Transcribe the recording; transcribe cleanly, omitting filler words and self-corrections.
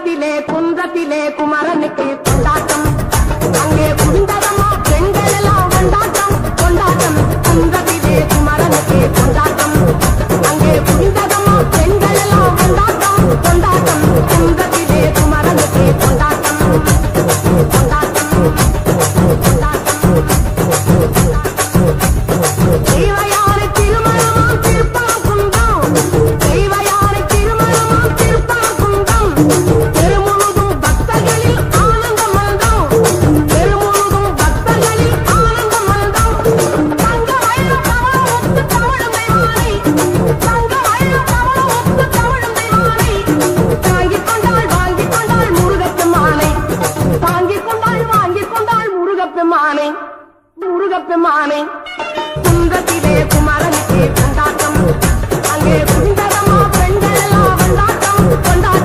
குன்றத்திலே குமரனுக்கு கொண்டாட்டம். அங்கே குண்டரமா பெண்கள் எல்லாம் கொண்டாட்டம் கொண்டாட்டம். குன்றத்திலே குமரனுக்கு கொண்டாட்டம். அங்கே குண்டரமா பெண்கள் எல்லாம் கொண்டாட்டம் கொண்டாட்டம். குன்றத்திலே குமரனுக்கு கொண்டாட்டம் கொண்டாட்டம் கொண்டாட்டம். தெய்வயானை திருமணமாம் திருப்பரங்குன்றம். தெய்வயானை திருமணமாம் திருப்பரங்குன்றம். தெருமுழுதும் பக்தர்களில் ஆனந்த மல்தம். தெருமுழுதும் பக்தர்களில் ஆனந்த மல்தம். தங்க வைர கவளம் ஒத்து தவழும் தெய்வானை. தங்க வைர கவளம் ஒத்து தவழும் தெய்வானை. தாங்கிக் கொண்டாள் வாங்கிக் கொண்டாள் முருகப்பெருமானை. தாங்கிக் கொண்டாள் வாங்கிக் கொண்டாள் முருகப்பெருமானை. முருகப்பெருமானை. குன்றத்திலே குமரனுக்கு கொண்டாட்டம்.